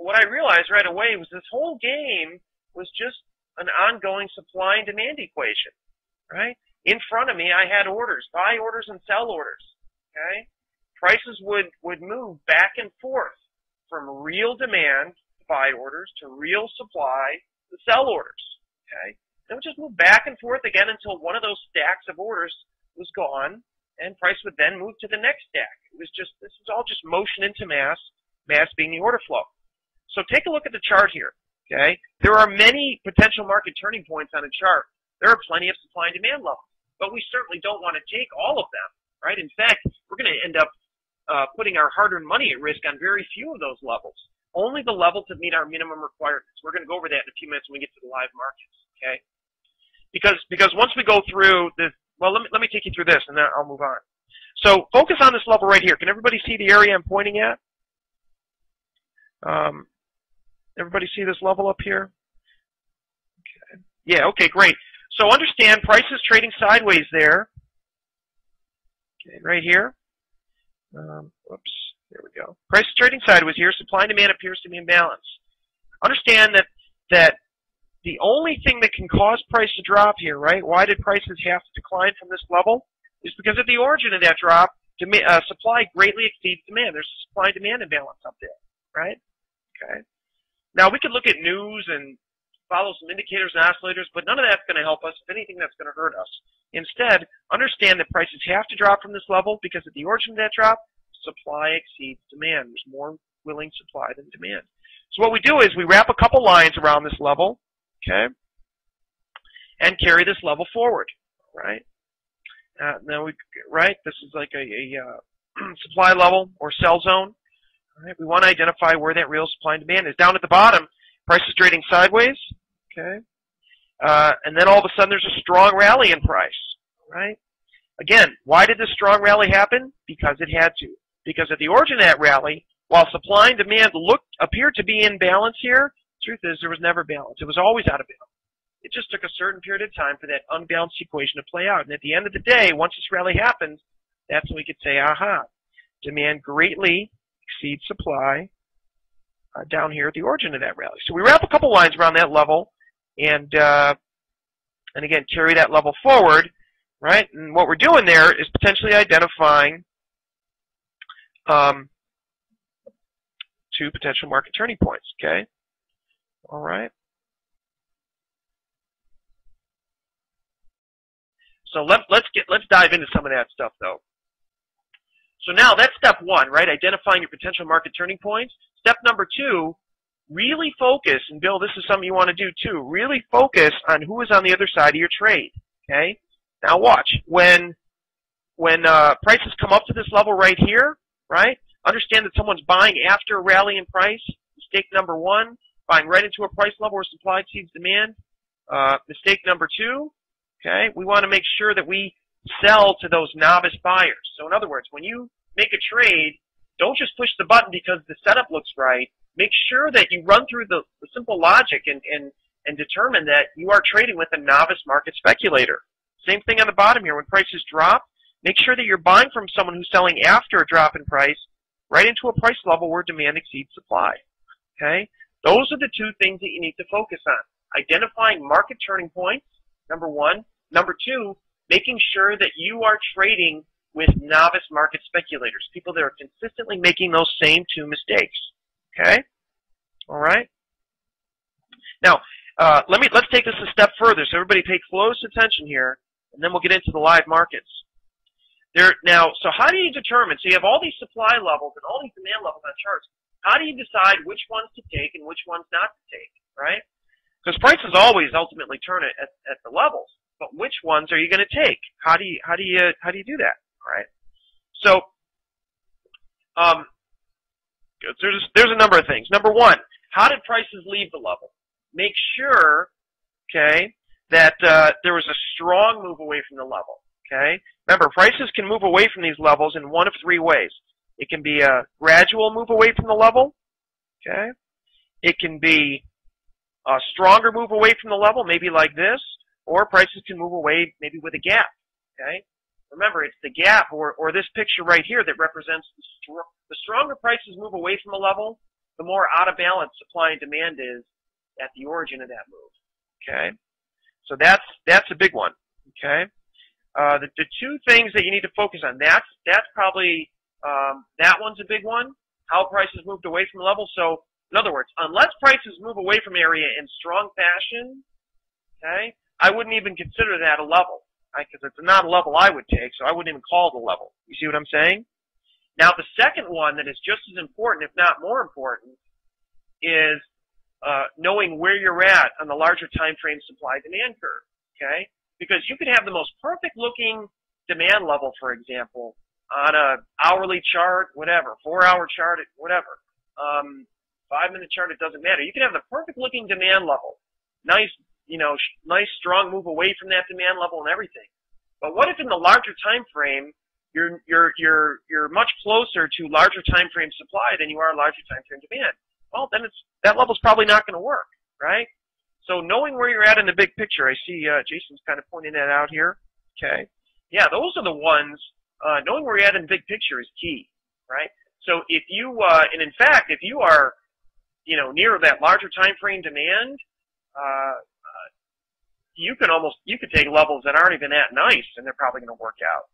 what I realized right away was this whole game was just an ongoing supply and demand equation, right? In front of me, I had orders, buy orders and sell orders, okay? Prices would move back and forth from real demand, buy orders, to real supply, to sell orders, okay? It would just move back and forth again until one of those stacks of orders was gone, and price would then move to the next stack. This is all just motion into mass, mass being the order flow. So take a look at the chart here, okay? There are many potential market turning points on a chart. There are plenty of supply and demand levels, but we certainly don't want to take all of them, right? In fact, we're going to end up putting our hard-earned money at risk on very few of those levels. Only the level to meet our minimum requirements. We're going to go over that in a few minutes when we get to the live markets, okay? Because once we go through this, well, let me take you through this, and then I'll move on. So focus on this level right here. Can everybody see the area I'm pointing at? Everybody see this level up here? Okay. Yeah, okay, great. So understand price is trading sideways there. Okay, right here. Whoops, there we go. Price is trading sideways here. Supply and demand appears to be in balance. Understand that the only thing that can cause price to drop here, right? Why did prices have to decline from this level? Is because at the origin of that drop, supply greatly exceeds demand. There's a supply and demand imbalance up there, right? Okay. Now we could look at news and follow some indicators and oscillators, but none of that's going to help us. If anything, that's going to hurt us. Instead, understand that prices have to drop from this level because at the origin of that drop, supply exceeds demand. There's more willing supply than demand. So what we do is we wrap a couple lines around this level, okay, and carry this level forward, right? Now this is like a supply level or sell zone. All right, we want to identify where that real supply and demand is. Down at the bottom, price is trading sideways, okay, and then all of a sudden there's a strong rally in price, right? Again, why did this strong rally happen? Because it had to. Because at the origin of that rally, while supply and demand appeared to be in balance here, the truth is there was never balance. It was always out of balance. It just took a certain period of time for that unbalanced equation to play out. And at the end of the day, once this rally happens, that's when we could say, aha, demand greatly exceeds supply down here at the origin of that rally. So we wrap a couple lines around that level and again, carry that level forward, right? And what we're doing there is potentially identifying two potential market turning points, okay? All right. So let's dive into some of that stuff though. So now that's step one, right? Identifying your potential market turning points. Step number two, really focus, and Bill, this is something you want to do too, really focus on who is on the other side of your trade, okay? Now watch, when prices come up to this level right here, right? Understand that someone's buying after a rally in price. Mistake number one, buying right into a price level where supply exceeds demand. Mistake number two, okay? We want to make sure that we sell to those novice buyers. So in other words, when you make a trade, don't just push the button because the setup looks right. Make sure that you run through the simple logic and determine that you are trading with a novice market speculator. Same thing on the bottom here. When prices drop, make sure that you're buying from someone who's selling after a drop in price right into a price level where demand exceeds supply. Okay? Those are the two things that you need to focus on. Identifying market turning points, number one. Number two, making sure that you are trading with novice market speculators, people that are consistently making those same two mistakes. Okay? All right? Now, let's take this a step further. So everybody pay close attention here, and then we'll get into the live markets. So how do you determine? So you have all these supply levels and all these demand levels on charts. How do you decide which ones to take and which ones not to take, right? Because prices always ultimately turn it at the levels, but which ones are you going to take? How do you do that? All right. So there's a number of things. Number one, how did prices leave the level? Make sure, okay, that there was a strong move away from the level. Okay. Remember, prices can move away from these levels in one of three ways. It can be a gradual move away from the level. Okay. It can be a stronger move away from the level, maybe like this, or prices can move away maybe with a gap. Okay. Remember, it's the gap or this picture right here that represents the stronger prices move away from the level, the more out of balance supply and demand is at the origin of that move. Okay, so that's a big one. Okay, the two things that you need to focus on. That's probably that one's a big one. How prices moved away from level. So in other words, unless prices move away from area in strong fashion, okay, I wouldn't even consider that a level, because it's not a level I would take, so I wouldn't even call it a level. You see what I'm saying? Now, the second one that is just as important, if not more important, is knowing where you're at on the larger time frame supply-demand curve, okay? Because you could have the most perfect-looking demand level, for example, on a hourly chart, whatever, 4-hour chart, whatever, 5-minute chart, it doesn't matter. You can have the perfect-looking demand level, nice, nice strong move away from that demand level and everything. But what if in the larger time frame you're much closer to larger time frame supply than you are larger time frame demand? Well, then that level's probably not going to work, right? So knowing where you're at in the big picture, I see Jason's kind of pointing that out here. Okay, yeah, those are the ones. Knowing where you're at in the big picture is key, right? So if you, and in fact, if you are, near that larger time frame demand, you could take levels that aren't even that nice, and they're probably going to work out.